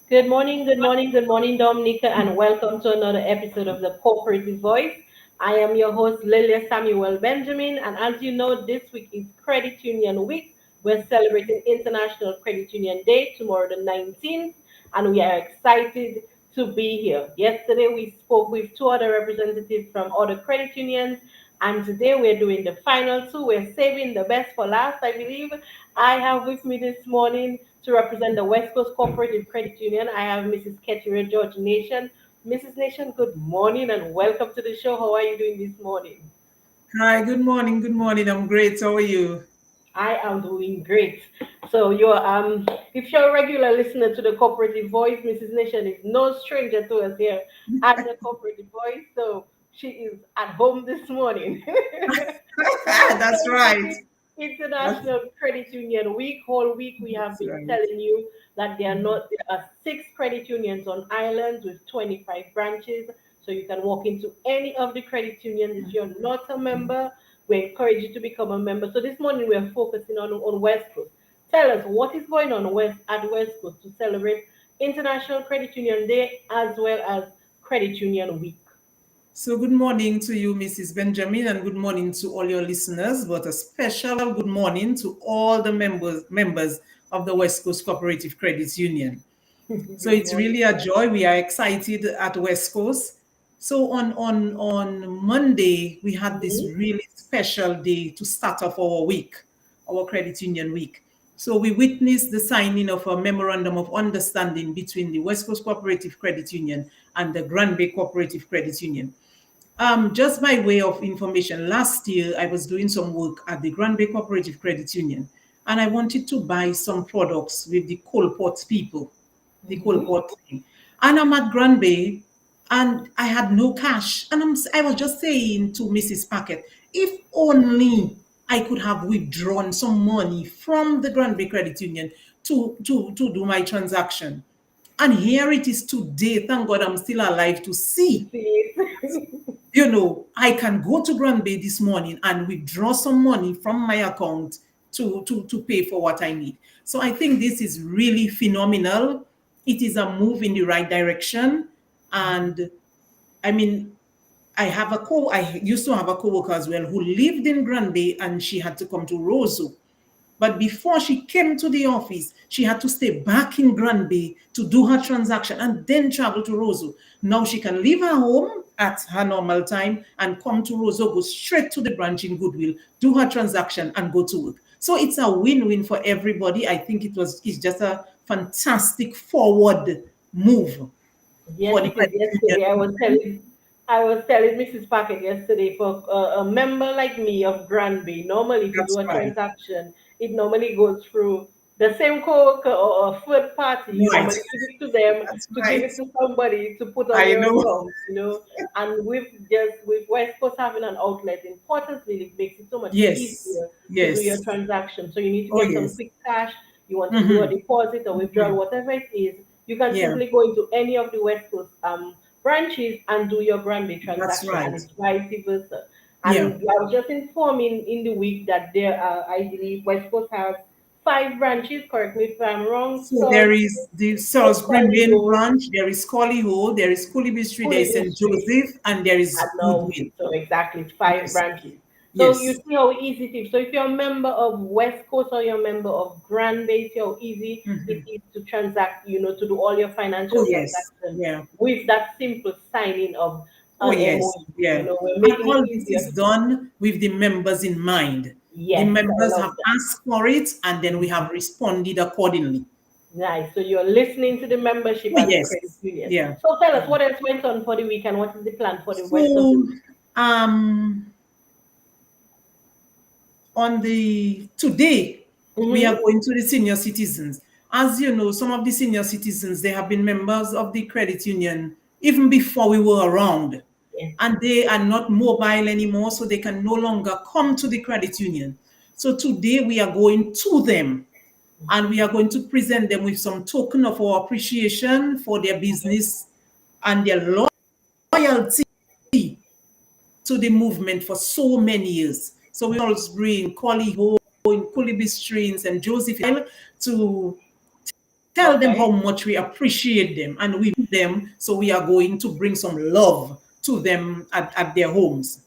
Good morning, good morning, good morning, Dominica, and welcome to another episode of the Cooperative Voice. I am your host, Lilia Samuel Benjamin, and as you know, this week is Credit Union Week. We're celebrating International Credit Union Day tomorrow, the 19th, and we are excited to be here. Yesterday, we spoke with two other representatives from other credit unions, and today we're doing the final two. We're saving the best for last, I believe. I have with me this morning to represent the West Coast Cooperative Credit Union, I have Mrs. Ketira George Nation. Mrs. Nation, good morning and welcome to the show. How are you doing this morning? Hi, good morning. Good morning. I'm great. How are you? I am doing great. So if you're a regular listener to the Cooperative Voice, Mrs. Nation is no stranger to us here at the Cooperative Voice. So she is at home this morning. That's right. That's, International Credit Union Week. Whole week we have that's been right. telling you that there are six credit unions on islands with 25 branches. So you can walk into any of the credit unions if you're not a member. We encourage you to become a member. So this morning we're focusing on West Coast. Tell us what is going on at West Coast to celebrate International Credit Union Day as well as Credit Union Week. So, good morning to you, Mrs. Benjamin, and good morning to all your listeners. But a special good morning to all the members of the West Coast Cooperative Credit Union. So Good it's morning. really a joy. We are excited at West Coast. So on Monday, we had this Mhm. really special day to start off our week, our credit union week. So we witnessed the signing of a memorandum of understanding between the West Coast Cooperative Credit Union and the Grand Bay Cooperative Credit Union. Just by way of information, last year I was doing some work at the Grand Bay Cooperative Credit Union, and I wanted to buy some products with the coal pot people, the coal Mhm. pot thing. And I'm at Grand Bay, and I had no cash. And I was just saying to Mrs. Packet, if only I could have withdrawn some money from the Grand Bay Credit Union to do my transaction. And here it is today. Thank God I'm still alive to To see. see it. I can go to Grand Bay this morning and withdraw some money from my account to pay for what I need. So I think this is really phenomenal. It is a move in the right direction. And I mean, I used to have a coworker as well who lived in Grand Bay and she had to come to Roseau. But before she came to the office, she had to stay back in Granby to do her transaction and then travel to Roseau. Now she can leave her home at her normal time and come to Roseau, go straight to the branch in Goodwill, do her transaction, and go to work. So it's a win-win for everybody. I think it's just a fantastic forward move for Yes, the it is. credit Yesterday, union. I was telling Mrs. Packet yesterday for a member like me of Granby. Normally, if you do That's a right. transaction, it normally goes through the same co-worker or a third party. You Right. normally give it to them That's to give right. it to somebody to put on I your know. account. And with West Coast having an outlet in Portersville, it makes it so much Yes. easier to do your Yes. transaction. So you need to Oh, get some yes. quick cash. You want to do a Mm-hmm. deposit or withdrawal, whatever it is, you can Yeah, simply go into any of the West Coast branches and do your Granby that's transaction, and right. it's vice versa. Yeah. And I was just informing in the week that there are, I believe, West Coast has five branches. Correct me if I'm wrong. So there So, is the Salisbury main Solihull, branch, there is Collyho, there is Coolibby Street, there is Coolidge St. Street, Joseph, and there and is now Goodwill. so exactly it's five Yes. branches. So you Yes. see how easy it is. So if you're a member of West Coast or you're a member of Grand Bay, see how easy it Mhm. is to transact, to do all your Oh financial yes. transactions Yeah. with that simple signing of Oh an yes. MOU. Yeah. We're And making it all this easier. is done with the members in mind. The Yes, I members love have that. asked for it, and then we have responded accordingly. Nice. So you're listening to the membership Oh and the credit yes. union. Yeah. So tell us Yeah. what else went on for the week and what is the plan for the rest of the So week? um on the today we are Mm-hmm. going to the senior citizens. As you know, some of the senior citizens, they have been members of the credit union even before we were around, Yes. and they are not mobile anymore, so they can no longer come to the credit union. So today we are going to them, and we are going to present them with some token of our appreciation for their Okay. business and their loyalty to the movement for so many years. So we always bring Collie Ho in Kulibi Streams and Josephine to tell them how Okay. much we appreciate them and we love them. So we are going to bring some love to them at their homes.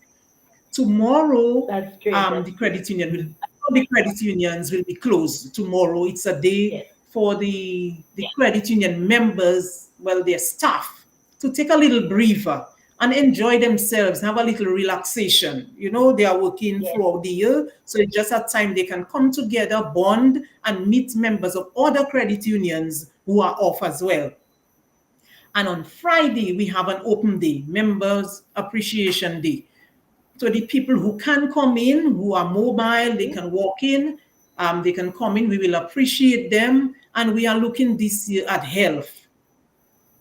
Tomorrow, That's great. That's the great. credit union will, all the credit unions will be closed tomorrow. It's a day Yes. for the credit union members, well, their staff, to take a little breather and enjoy themselves, have a little relaxation. They are working Yes. throughout the year, so it's just a time they can come together, bond, and meet members of other credit unions who are off as well. And on Friday, we have an open day, Members Appreciation Day. So the people who can come in, who are mobile, they Mhm. can walk in, they can come in. We will appreciate them, and we are looking this year at health.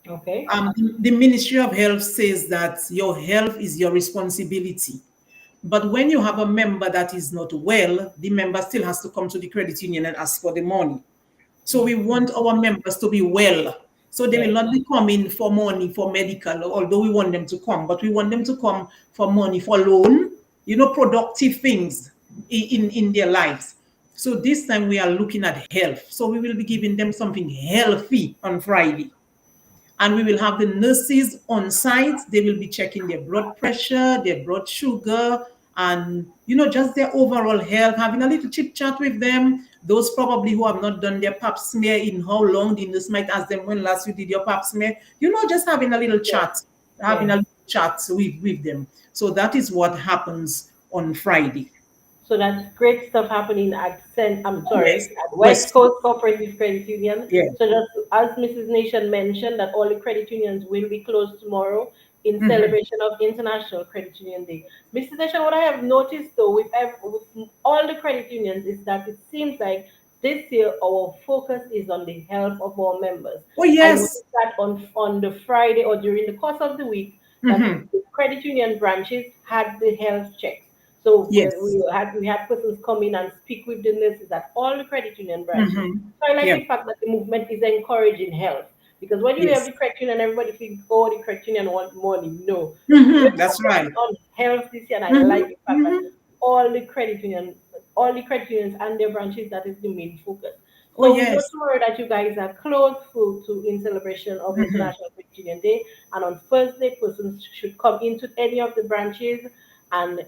Okay. The Ministry of Health says that your health is your responsibility. But when you have a member that is not well, the member still has to come to the credit union and ask for the money. So we want our members to be well. So they will Yes. not be coming for money for medical, although we want them to come, but we want them to come for money, for loan, productive things in their lives. So this time we are looking at health. So we will be giving them something healthy on Friday, and we will have the nurses on site. They will be checking their blood pressure, their blood sugar, and just their overall health, having a little chit chat with them. Those probably who have not done their pap smear in how long, the nurse might ask them, when last you did your pap smear, just having a little Yes. chat, having Yes. a little chat with them. So that is what happens on Friday. So that's great stuff happening at I'm Yes, sorry, at West West. Coast Cooperative Credit Union. Yeah. So just as Mrs. Nation mentioned, that all the credit unions will be closed tomorrow in Mhm. celebration of International Credit Union Day. Mrs. Nation, what I have noticed though with all the credit unions is that it seems like this year our focus is on the health of our members. Oh I yes. noticed that on the Friday or during the course of the week that Hmm. the credit union branches had the health checks. So Yes. we had persons come in and speak with the nurses at all the credit union branches. Hmm. So I like Yeah. the fact that the movement is encouraging health. Because when you have Yes. the credit union, everybody thinks, oh, the credit union want money. No. We are That's right. focusing on health this year, and I Hmm. like the fact that Hmm. all the credit union, all the credit unions and their branches, that is the main focus. Oh So we know yes. tomorrow that you guys are closed full to in celebration of Hmm. International Credit Union Day, and on Thursday, persons should come into any of the branches and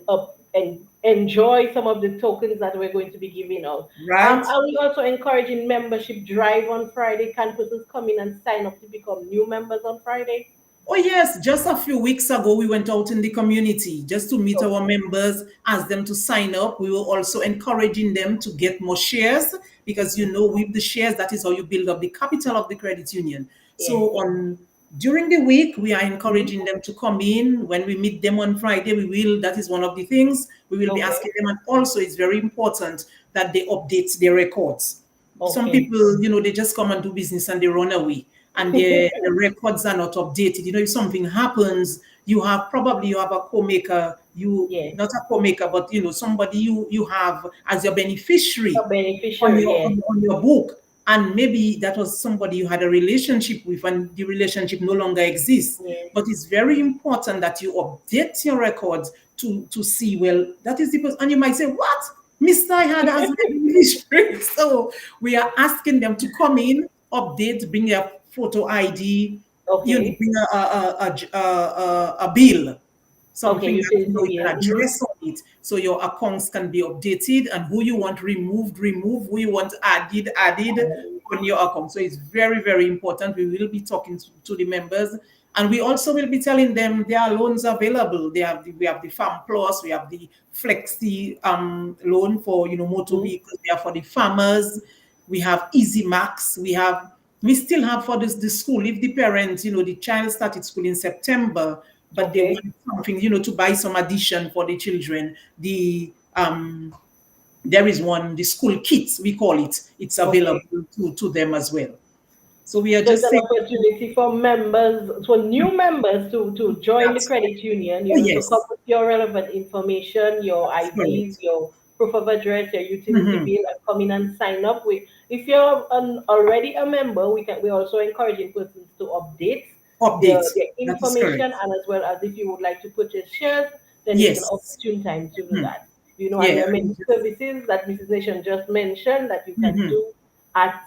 enjoy some of the tokens that we're going to be giving out. Right. Are we also encouraging membership drive on Friday? Can persons come in and sign up to become new members on Friday? Oh, yes. Just a few weeks ago, we went out in the community just to meet our Okay. members, ask them to sign up. We were also encouraging them to get more shares because, with the shares, that is how you build up the capital of the credit union. Yes. So, during the week, we are Mhm. encouraging them to come in. When we meet them on Friday, that is one of the things we will be Okay. asking them. And also, it's very important that they update their records. Some Okay. people, they just come and do business and they run away, and the records are not updated. If something happens, you have a co-maker, you Yes. not a co-maker, but somebody you have as your A beneficiary on beneficiary. your Yes. on your book, and maybe that was somebody you had a relationship with, and the relationship no longer exists. Yes. But it's very important that you update your records to see, well, that is the person. And you might say, what? Mr. I had as my beneficiary. So we are asking them to come in, update, bring your photo ID, Okay. bring a bill, Okay. something that Utility you can bill. address on update. So your accounts can be updated, and who you want removed, remove, who you want added, added on your account. So it's very, very important. We will be talking to the members, and we also will be telling them there are loans available. We have the Farm Plus, we have the Flexi loan for motor Mhm. vehicles. We have for the farmers. We have Easy Max. We still have for this the school. If the parents, the child started school in September, but they Okay. want something, to buy some addition for the children. There is one, the school kits, we call it. It's available Okay. to them as well. So we are So it's just an saying, opportunity for members, for new members to join the that's, credit union, oh to come yes, with your relevant information, your that's IDs, correct. your proof of address, your utility Hmm. bill, and come in and sign up. If you're already a member, we also encouraging persons to update Update. their That is information, correct. and as well as if you would like to purchase shares, then it's an Yes. opportune time to do Hmm. that. And Yeah. there are many services that Mrs. Nation just mentioned that you can Mhm. do at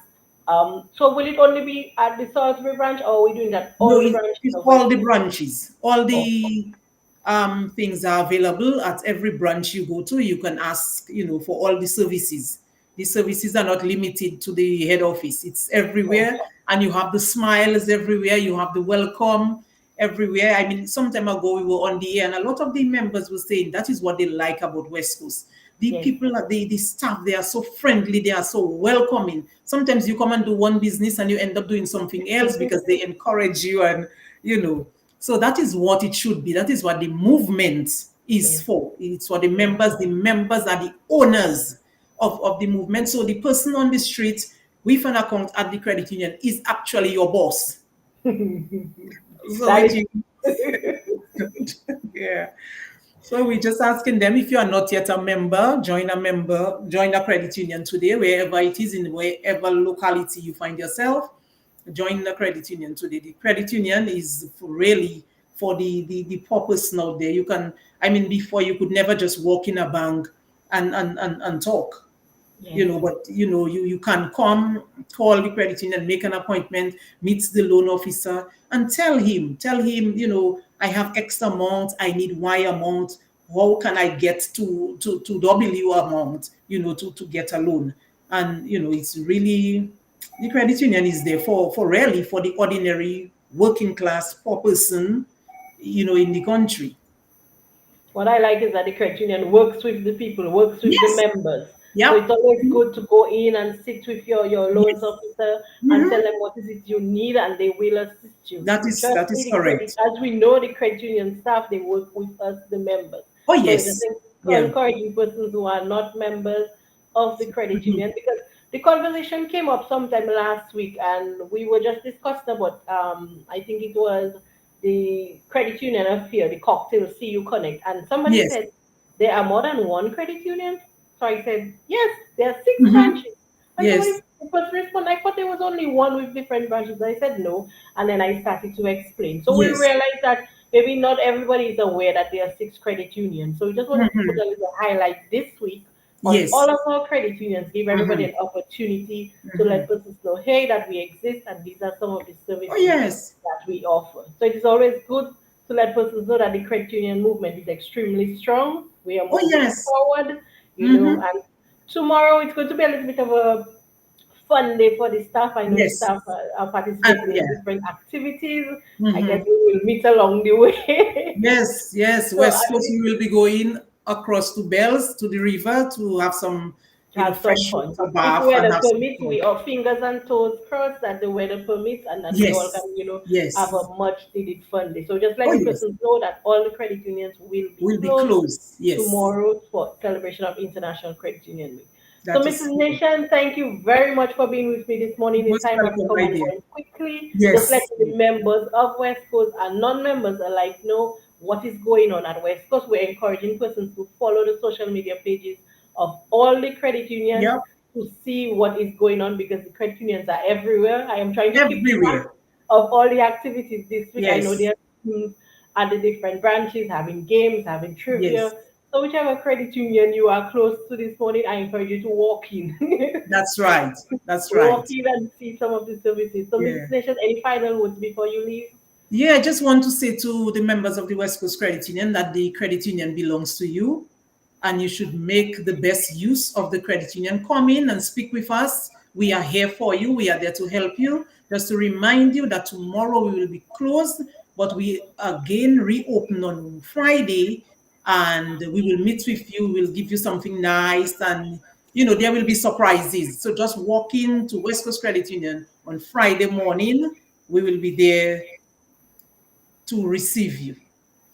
so will it only be at the Salisbury branch, or are we doing that No, all the branches it's of all West the Coast? branches. All Oh, the things are available at every branch you go to. You can ask, for all the services. The services are not limited to the head office. It's oh, everywhere, and you have the smiles everywhere. You have the welcome everywhere. I mean, some time ago we were on the air, and a lot of the members were saying that is what they like about West Coast. The yes, people, the staff, they are so friendly, they are so welcoming. Sometimes you come and do one business and you end up doing something else because they encourage you, and you know. So that is what it should be. That is what the movement is yes, for. It's for the yes. members. The members are the owners of the movement. So the person on the street with an account at the credit union is actually your boss. So That it is. yeah. So we're just asking them, if you are not yet a member, join a credit union today, wherever it is, in wherever locality you find yourself, join the credit union today. The credit union is really for the poor person out there. You can, I mean, before you could never just walk in a bank and talk. Yes. But you can come, call the credit union, make an appointment, meet the loan officer, and tell him, I have X amount, I need Y amount. How can I get to W amount, to get a loan? And it's really, the credit union is there for really for the ordinary working class poor person, in the country. What I like is that the credit union works with the people, works with the Yes. members. So Yep. it's always good to go in and sit with your loans Yes. officer and tell Mhm. them what is it you need, and they will assist you. Trust That me, is the credit, correct. as we know, the credit union staff, they work with us, the members. Oh So we're just yes. Yeah. encouraging persons who are not members of the credit Mhm. union, because the conversation came up sometime last week, and we were just discussing about I think it was the credit union affair, the cocktail CU Connect, and somebody Yes. said there are more than one credit union. So I said, yes, there are six Hmm. branches. And somebody Yes. first responded, I thought there was only one with different branches. I said no. And then I started to explain. So we Yes. realized that maybe not everybody is aware that there are six credit unions. So we just wanted to put Hmm. a little highlight this week on Yes. all of our credit unions, give everybody Hmm. an opportunity to Hmm. let persons know, hey, that we exist and these are some of the Oh services yes. that we offer. So it is always good to let persons know that the credit union movement is extremely strong. We are Oh moving yes. forward, Hmm. and tomorrow it's going to be a little bit of a fun day for the staff. I know the Yes. staff are And participating in yeah. different activities. I guess Hmm. we will meet along the way. Yes. Yes. So West Coast, we will be going across to Bells to the river to have some, have some fresh fun. water If bath and weather have some permits, fun. we our fingers and toes crossed that the weather permits and that we all Yes. can, have a Yes. much needed fun day. So just let Oh the yes. persons know that all the credit unions will be Will be closed closed. Yes. tomorrow for celebration of International Credit Union Week. So, That Mrs. is Nation, thank you very much for being with me this morning. The most time has welcome, come my and dear. gone quickly. Just Yes. letting the members of West Coast and non-members alike know what is going on at West Coast. We're encouraging persons to follow the social media pages of all the credit unions Yep. to see what is going on, because the credit unions are everywhere. I am trying to keep track Everywhere. of all the activities this week. I know Yes. there are teams at the different branches having games, having Yes. trivia. So whichever credit union you are close to this morning, I encourage you to walk in. That's right. That's right. Walk in and see some of the services. So Yeah. Mrs. Nation, any final words before you leave? Yeah, I just want to say to the members of the West Coast Credit Union that the credit union belongs to you. and you should make the best use of the credit union. Come in and speak with us. We are here for you. We are there to help you. Just to remind you that tomorrow we will be closed, but we again reopen on Friday, and we will meet with you. We'll give you something nice, and there will be surprises. So just walk in to West Coast Credit Union on Friday morning. We will be there to receive you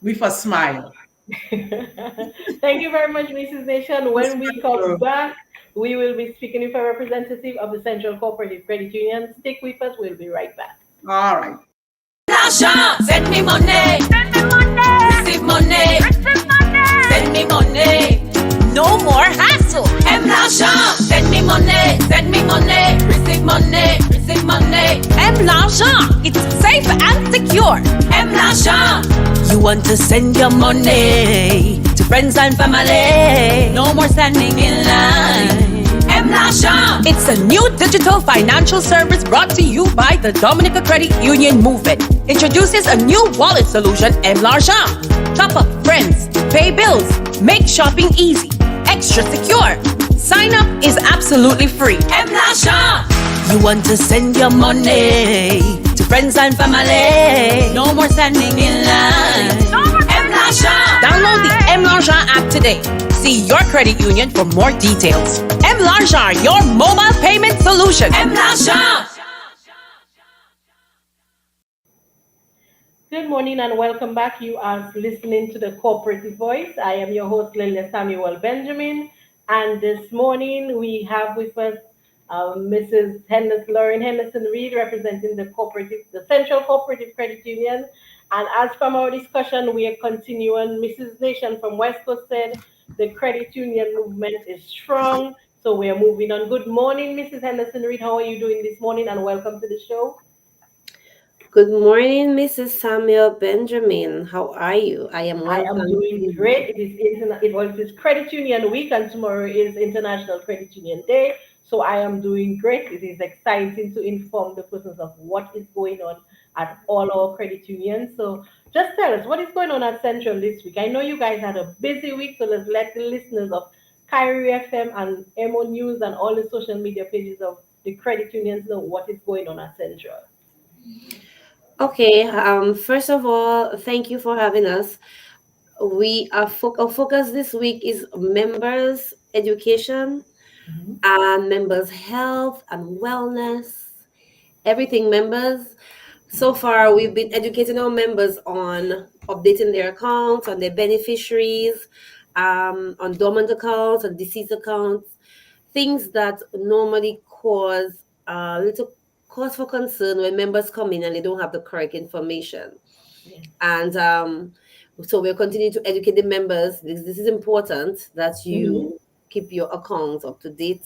with a smile. Thank you very much, Mrs. Nation. Most When we come welcome. back, we will be speaking with a representative of the Central Cooperative Credit Union. Stick with us. We'll be right back. All right. L'argent, send me money. Send me money. Receive money. Receive money. Send me money. No more hassle. M l'argent, send me money. Send me money. Receive money. Receive money. M l'argent, it's safe and secure. M l'argent. You want to send your money to friends and family. No more standing in line. M l'argent. It's a new digital financial service brought to you by the Dominica Credit Union Movement. Introduces a new wallet solution, M l'argent. Top up friends, pay bills, make shopping easy, extra secure. Sign up is absolutely free. M l'argent. You want to send your money to friends and family. No more standing in line. No more M l'argent. Download the M l'argent app today. See your credit union for more details. M l'argent, your mobile payment solution. M l'argent. Good morning and welcome back. You are listening to the Cooperative Voice. I am your host, Lilia Samuel Benjamin. And this morning we have with us Mrs. Lauren Henderson Reed, representing the Central Cooperative Credit Union. And as from our discussion, we are continuing. Mrs. Nation from West Coast said the credit union movement is strong. So we are moving on. Good morning, Mrs. Henderson Reed. How are you doing this morning? And welcome to the show. Good morning, Mrs. Samuel Benjamin. How are you? I am I well, am thank doing you. great. It is Credit Union Week, and tomorrow is International Credit Union Day. So I am doing great. It is exciting to inform the persons of what is going on at all our credit unions. So just tell us what is going on at Central this week. I know you guys had a busy week, so let's let the listeners of Kyrie FM and MO News and all the social media pages of the credit unions know what is going on at Central. Okay, first of all, thank you for having us. We are our focus this week is members' education Mhm. and members' health and wellness, everything members. So far, we've been educating our members on updating their accounts, on their beneficiaries, on dormant accounts, on deceased accounts, things that normally cause a little cause for concern when members come in and they don't have the correct information. Yes. And so we're continuing to educate the members. This is important that Mhm. you keep your accounts up to date.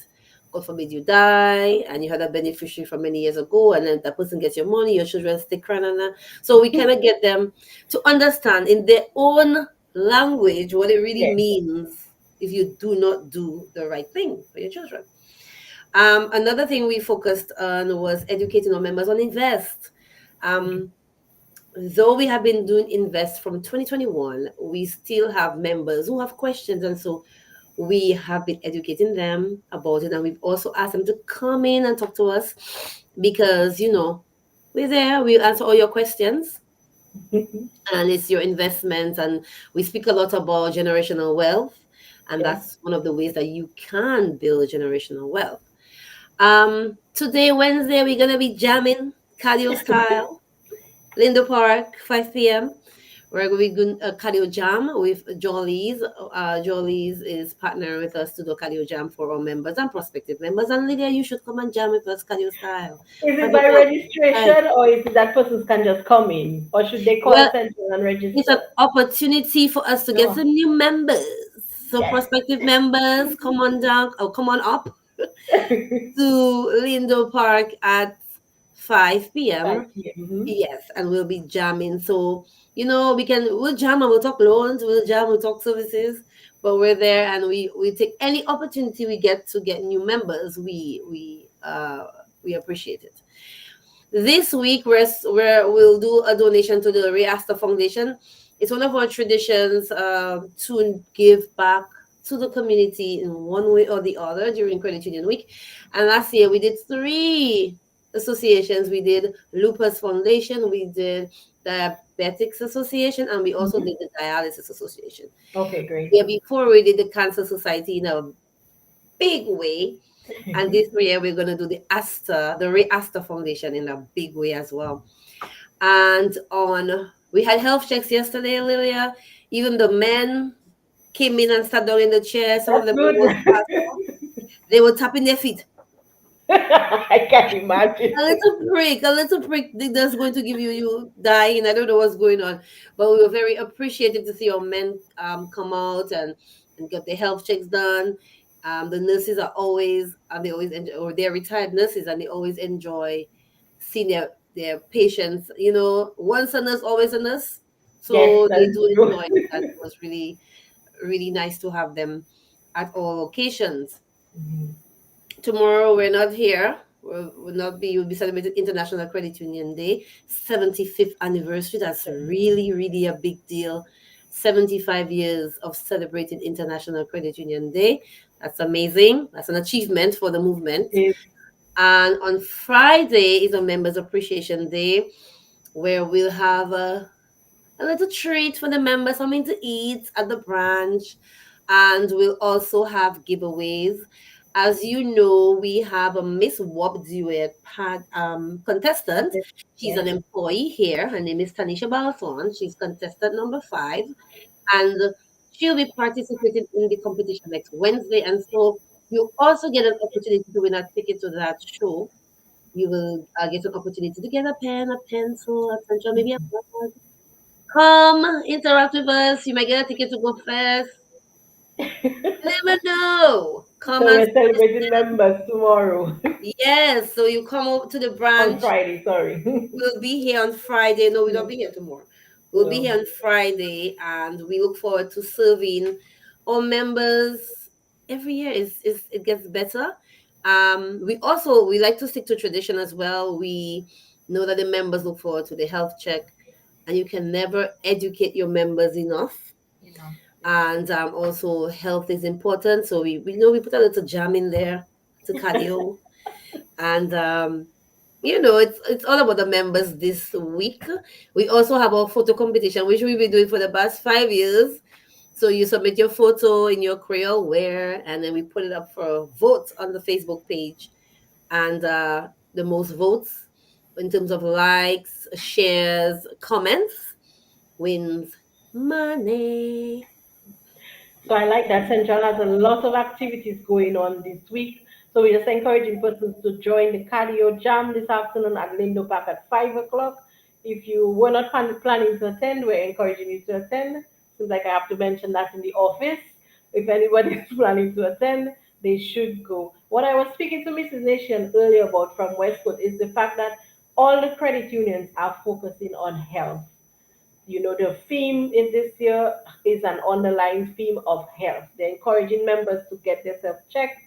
God forbid you die and you had a beneficiary from many years ago, and then that person gets your money, your children stick crying on that. So we kind of get them to understand in their own language what it really Yes. means if you do not do the right thing for your children. Another thing we focused on was educating our members on invest. Okay. Um, though we have been doing invest from 2021, we still have members who have questions, and so we have been educating them about it, and we've also asked them to come in and talk to us because we're there, we answer all your questions, and it's your investments, and we speak a lot about generational wealth, and Yes. that's one of the ways that you can build generational wealth. Today, Wednesday, we're gonna be jamming cardio style, Lindo Park, 5 p.m. We're going to be doing a cardio jam with Jollies. Jollies is partnering with us to do cardio jam for our members and prospective members. And Lydia, you should come and jam with us cardio style. Is it 5 by o'clock. Right. registration or is it that persons can just come in? Or should they call Well, Central and it's an register? opportunity for us to get No. some new members. So Yes. prospective members, come on down or come on up to Lindo Park at 5 p.m. 5 p.m. Mhm. Yes, and we'll be jamming. So, we'll jam and we'll talk loans, we'll jam, we'll talk services, but we're there and we take any opportunity we get to get new members. We appreciate it. This week we'll do a donation to the Ray Astor Foundation. It's one of our traditions to give back to the community in one way or the other during Credit Union Week. And last year we did three associations. We did Lupus Foundation, we did Diabetics Association, and we also Mhm. did the Dialysis Association. Okay, great. Yeah, before we did the Cancer Society in a big way. And this year we're gonna do the Astor, the Ray Astor Foundation in a big way as well. And on we had health checks yesterday, Lilia. Even the men came in and sat down in the chair. Some of That's them good. almost passed out. They were tapping their feet. I can't imagine. A little prick that's going to give you dying. I don't know what's going on, but we were very appreciative to see our men come out and get their health checks done. The nurses are always they always enjoy, or they're retired nurses, and they always enjoy seeing their patients. You know, once a nurse, always a nurse. Yes, So that they is do true. enjoy it, and it was really nice to have them at all locations. Mhm. Tomorrow we're not here. We'll be celebrating International Credit Union Day, 75th anniversary. That's really a big deal. 75 years of celebrating International Credit Union Day. That's amazing. That's an achievement for the movement. Yes. And on Friday is a Members Appreciation Day, where we'll have a little treat for the members, something to eat at the branch. And we'll also have giveaways. As you know, we have a Miss Wop Duet contestant. She's an Yes. employee here. Her name is Tanisha Balthon. She's contestant number 5. And she'll be participating in the competition next Wednesday. And so you also get an opportunity to win a ticket to that show. You will get an opportunity to get a pen, a pencil, a pencil, maybe a mug. Come interact with us. You might get a ticket to go first. You never know. Come So and we're celebrating members tomorrow yes. So you come over to the on branch. Friday. Sorry. We'll be here on Friday. No, we don't be here tomorrow. We'll be No. here on Friday, and we look forward to serving our members every year. Is it gets better. We like to stick to tradition as well. We know that the members look forward to the health check, and you can never educate your members enough. Enough. Yes. And also health is important, so we know we put a little jam in there to cardio. And it's all about the members this week. We also have our photo competition, which we've been doing for the past 5 years. So you submit your photo in your Creole wear, and then we put it up for a vote on the Facebook page. And the most votes in terms of likes, shares, comments wins money. So I like that Central has a lot of activities going on this week. So we're just encouraging persons to join the cardio jam this afternoon at Lindo Park at 5 o'clock. If you were not planning to attend, we're encouraging you to attend. Seems like I have to mention that in the office. If anybody is planning to attend, they should go. What I was speaking to Mrs. Nation earlier about from Westwood is the fact that all the credit unions are focusing on health. The theme in this year is an underlying theme of health. They're encouraging members to get themselves checked,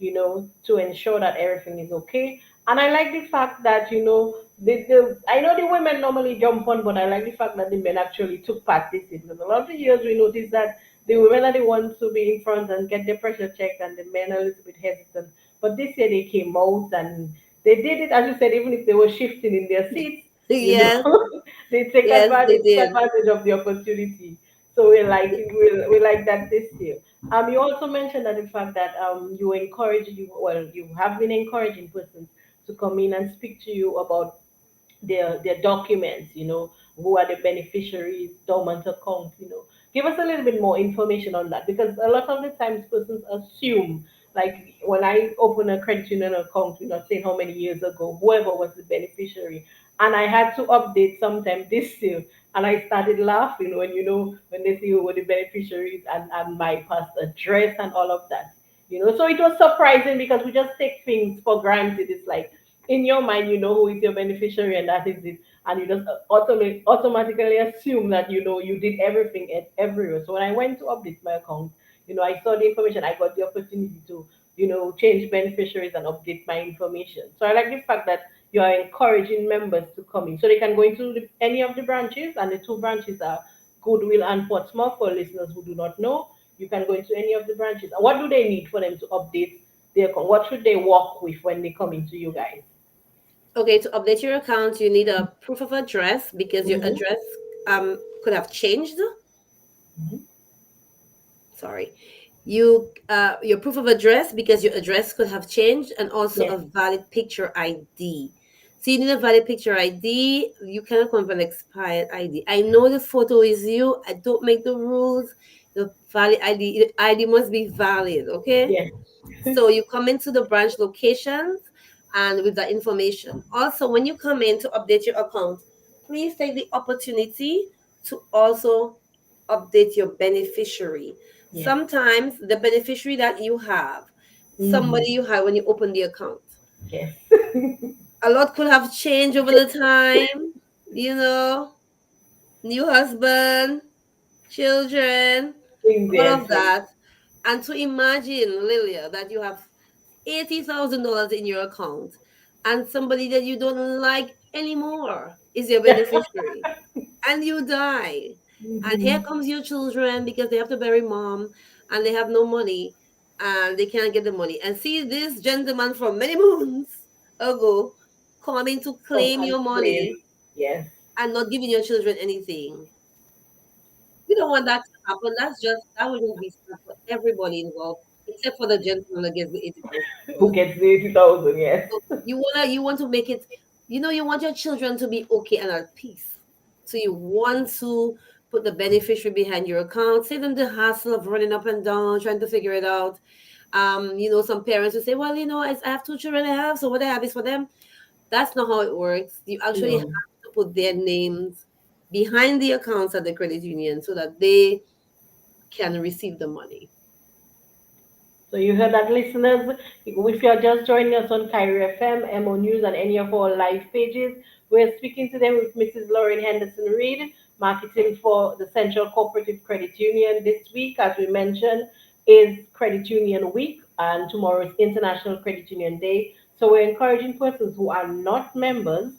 to ensure that everything is okay. And I like the fact that, I know the women normally jump on, but I like the fact that the men actually took part this year. Because a lot of the years we noticed that the women are the ones to be in front and get their pressure checked, and the men are a little bit hesitant. But this year they came out and they did it, as you said, even if they were shifting in their seats, you Yes, know. They take yes, they advantage, took did. advantage of the opportunity. So we like that this year. You also mentioned that the fact that you have been encouraging persons to come in and speak to you about their documents, who are the beneficiaries, dormant account, Give us a little bit more information on that because a lot of the times persons assume, like when I open a credit union account, saying how many years ago, whoever was the beneficiary. And I had to update sometime this year. And I started laughing when they see who were the beneficiaries and my past address and all of that. So it was surprising because we just take things for granted. It's like in your mind, you know who is your beneficiary and that is it. And you just automatically assume that you did everything everywhere. So when I went to update my account, I saw the information. I got the opportunity to change beneficiaries and update my information. So I like the fact that you are encouraging members to come in, so they can go into any of the branches, and the two branches are Goodwill and Portsmouth. For listeners who do not know, you can go into any of the branches. What do they need for them to update their account? What should they work with when they come into you guys? Okay, to update your account, you need a proof of address because your Mm-hmm. address could have changed. Mm-hmm. Sorry. Your proof of address because your address could have changed, and also a Yes. valid picture ID. So you need a valid picture ID. You cannot come with an expired ID. I know the photo is you. I don't make the rules. The valid ID, the ID must be valid. Okay. Yes. So you come into the branch locations and with that information. Also, when you come in to update your account, please take the opportunity to also update your beneficiary. Yes. Sometimes the beneficiary that you have, somebody Mm-hmm. you had when you opened the account, Yes. a lot could have changed over the time, you know, new husband, children, all Yes. of that. And to imagine, Lilia, that you have $80,000 in your account and somebody that you don't like anymore is your beneficiary and you die. And here Mm-hmm. comes your children because they have to bury mom and they have no money and they can't get the money. And see this gentleman from many moons ago coming to Come claim and your claim. money Yes. and not giving your children anything. We don't want that to happen. That would just be sad for everybody involved, except for the gentleman that gets the Who $80,000. gets the 80,000? Yes. So you want to make it, you want your children to be okay and at peace. So you want to put the beneficiary behind your account, save them the hassle of running up and down, trying to figure it out. Some parents will say, well, I have two children I have, so what I have is for them. That's not how it works. You actually have No. to put their names behind the accounts at the credit union so that they can receive the money. So you heard that, listeners. If you're just joining us on Cairo FM, MO News, and any of our live pages, we're speaking today with Mrs. Lauren Henderson Reed, marketing for the Central Cooperative Credit Union. This week, as we mentioned, is Credit Union Week, and tomorrow is International Credit Union Day. So we're encouraging persons who are not members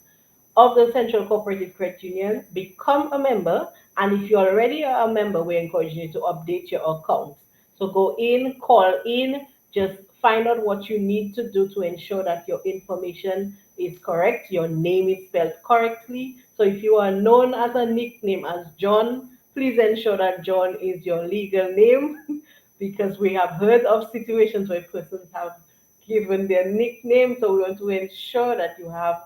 of the Central Cooperative Credit Union, become a member. And if you already are a member, we're encouraging you to update your account. So go in, call in, just find out what you need to do to ensure that your information is correct, your name is spelled correctly. So if you are known as a nickname as John, please ensure that John is your legal name because we have heard of situations where persons have given their nickname. So we want to ensure that you have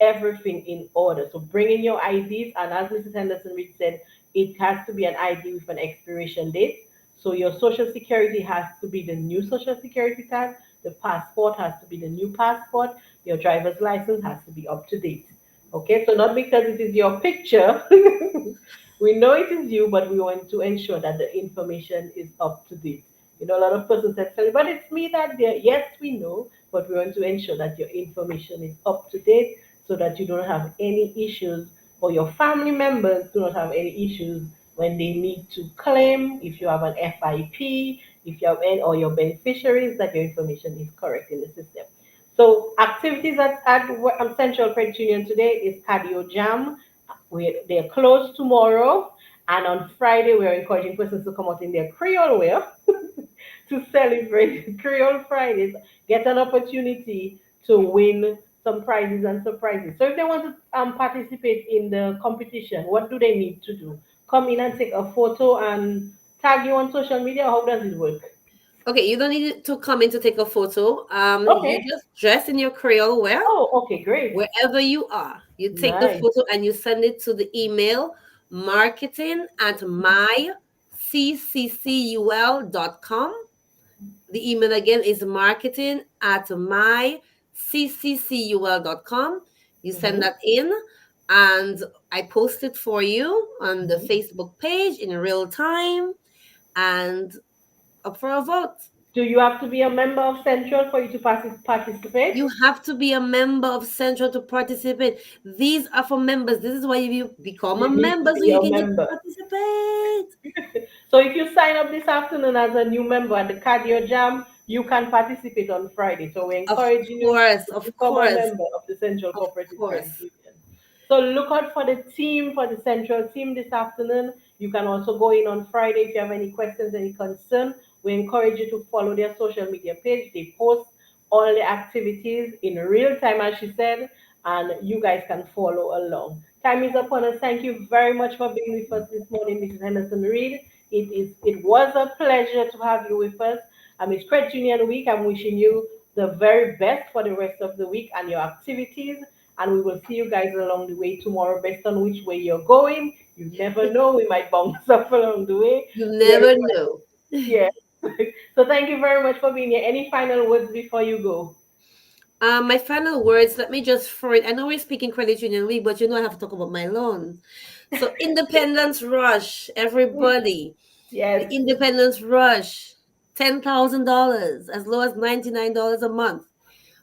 everything in order. So bring in your IDs, and as Mrs. Henderson Reed said, it has to be an ID with an expiration date. So your social security has to be the new social security card, the passport has to be the new passport, your driver's license has to be up to date. Okay, so not because it is your picture, we know it is you, but we want to ensure that the information is up to date. A lot of persons said, "Sorry, but it's me that there." Yes, we know, but we want to ensure that your information is up to date so that you don't have any issues, or your family members do not have any issues when they need to claim, if you have an FIP, if you have any, or your beneficiaries, that your information is correct in the system. So activities at Central Credit Union today is Cardio Jam. They're closed tomorrow. And on Friday, we're encouraging persons to come out in their Creole wear to celebrate Creole Fridays, get an opportunity to win some prizes and surprises. So if they want to participate in the competition, what do they need to do? Come in and take a photo and tag you on social media. How does it work? Okay, you don't need to come in to take a photo. You Okay. just dress in your Creole wear Oh, okay, great. wherever you are. You take the Nice. photo and you send it to the email marketing at myccul.com. The email again is marketing at myccul.com. You send Mhm. that in, and I post it for you on the Mhm. Facebook page in real time and up for a vote. Do you have to be a member of Central for you to participate? You have to be a member of Central to participate. These are for members. This is why you become a You need to member so be you a can get to member. participate. So if you sign up this afternoon as a new member at the Cardio Jam, you can participate on Friday. So we're Of encouraging you course, to of become a course, member of the Central of Cooperative Credit course. Union. So look out for the team, for the Central team this afternoon. You can also go in on Friday if you have any questions, any concern. We encourage you to follow their social media page. They post all the activities in real time, as she said, and you guys can follow along. Time is upon us. Thank you very much for being with us this morning, Mrs. Henderson Reed. It was a pleasure to have you with us. It's Credit Union Week. I'm wishing you the very best for the rest of the week and your activities. And we will see you guys along the way tomorrow, based on which way you're going. You never know, we might bounce up along the way. You We are, never know. yeah. So thank you very much for being here. Any final words before you go? My final words, let me just for it. I know we're speaking Credit Union Week, but I have to talk about my loan. So, Independence Rush, everybody. The Yes, Independence Rush, $10,000, as low as $99 a month.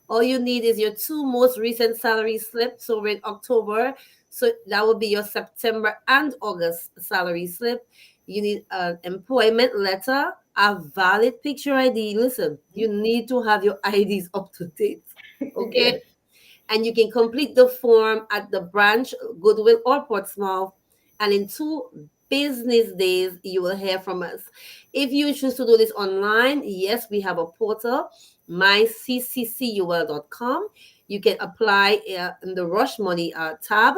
All you need is your two most recent salary slips. So we're in October. So that would be your September and August salary slip. You need an employment letter, a valid picture ID. Listen, you need to have your IDs up to date. Okay. yes, And you can complete the form at the branch, Goodwill or Portsmouth. And in 2 business days, you will hear from us. If you choose to do this online, yes, we have a portal, myccul.com. You can apply in the Rush Money tab.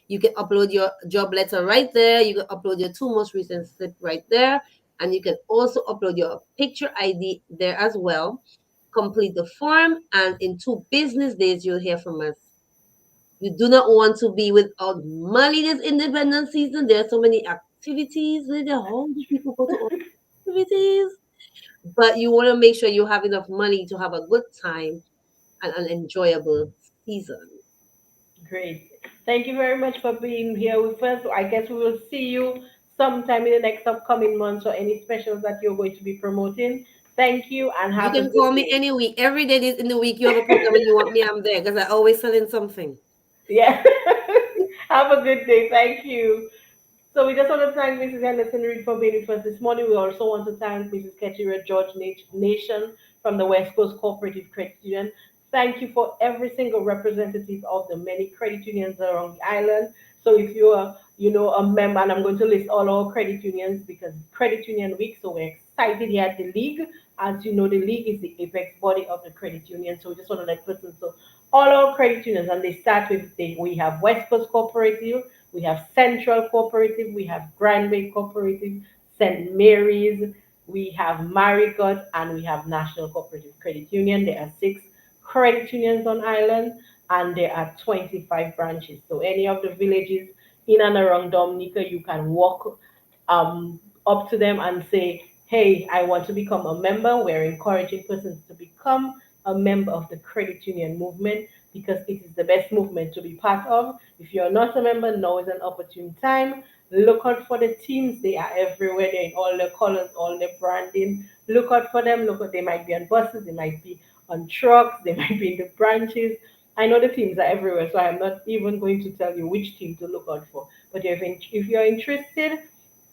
You can upload your job letter right there. You can upload your two most recent slip right there. And you can also upload your picture ID there as well. Complete the form, and in 2 business days, you'll hear from us. You do not want to be without money this independent season. There are so many activities. How do people go to all activities? But you want to make sure you have enough money to have a good time and an enjoyable season. great. Thank you very much for being here with us. I guess we will see you sometime in the next upcoming months or any specials that you're going to be promoting. Thank you and You have a can good call me day. any week. Every day in the week you have a program and you want me, I'm there because I always selling something. Yeah. Have a good day. Thank you. So we just want to thank Mrs. Henderson Reed for being with us this morning. We also want to thank Mrs. Ketira George Nation from the West Coast Cooperative Credit Union. Thank you for every single representative of the many credit unions around the island. So if you are, a member, and I'm going to list all our credit unions because it's Credit Union Week, so we're excited here at the league. As you know, the league is the apex body of the credit union. So we just want to let persons know all our credit unions, and they start with we have West Coast Cooperative, we have Central Cooperative, we have Grand Bay Cooperative, St. Mary's, we have Marigot, and we have National Cooperative Credit Union. There are 6 credit unions on island, and there are 25 branches. So any of the villages in and around Dominica, you can walk up to them and say, hey, I want to become a member. We're encouraging persons to become a member of the credit union movement because it is the best movement to be part of. If you're not a member, now is an opportune time. Look out for the teams. They are everywhere. They're in all the colors, all the branding. Look out for them. Look out. They might be on buses. They might be on trucks. They might be in the branches. I know the teams are everywhere, so I'm not even going to tell you which team to look out for. But if you're interested,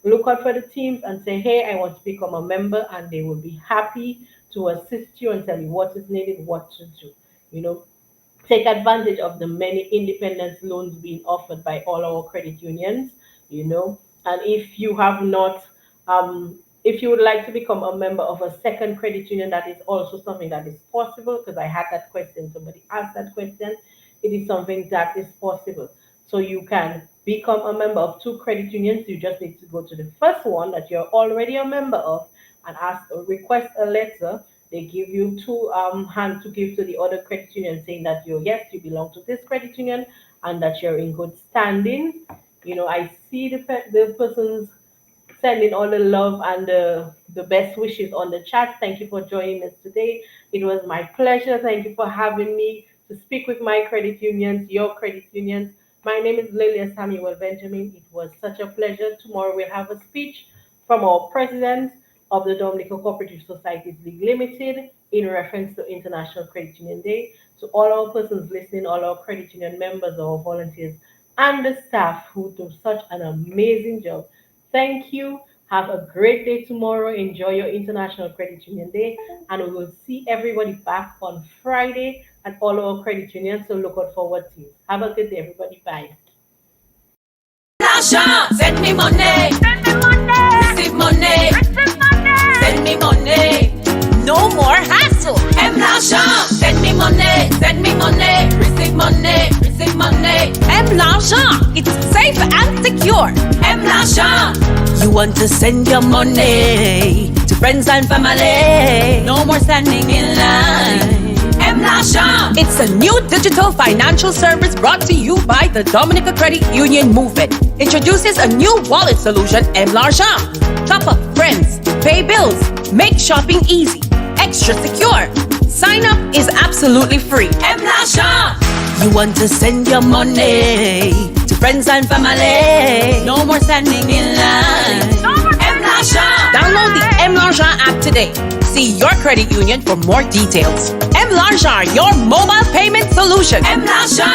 look out for the teams and say, hey, I want to become a member, and they will be happy to assist you and tell you what is needed, what to do. You know, take advantage of the many independence loans being offered by all our credit unions, and if you have not if you would like to become a member of a second credit union, that is also something that is possible, because I had that question, somebody asked that question. It is something that is possible. So you can become a member of 2 credit unions. You just need to go to the first one that you're already a member of and ask or request a letter. They give you two hand to give to the other credit union, saying that you belong to this credit union and that you're in good standing. I see the persons sending all the love and the best wishes on the chat. Thank you for joining us today. It was my pleasure. Thank you for having me to speak with my credit unions, your credit unions. My name is Lilia Samuel Benjamin. It was such a pleasure. Tomorrow we'll have a speech from our president of the Dominica Cooperative Societies League Limited in reference to International Credit Union Day. To all our persons listening, all our credit union members, our volunteers, and the staff who do such an amazing job. Thank you. Have a great day tomorrow. Enjoy your International Credit Union Day. And we will see everybody back on Friday at all our credit unions. So look out forward to it. Have a good day, everybody. Bye. L'argent, send me money. money. Send me money. No more hassle. M l'argent. Send me money. Send me money. Receive money. Receive money. M l'argent. It's safe and secure. M l'argent. You want to send your money to friends and family. No more standing in line. M l'argent. It's a new digital financial service brought to you by the Dominica Credit Union Movement. Introduces a new wallet solution, M l'argent. Top up friends, pay bills, make shopping easy, extra secure. Sign up is absolutely free. M l'argent. You want to send your money to friends and family. No more standing in line. M l'argent. Download the M l'argent app today. See your credit union for more details. M l'argent, your mobile payment solution. M l'argent.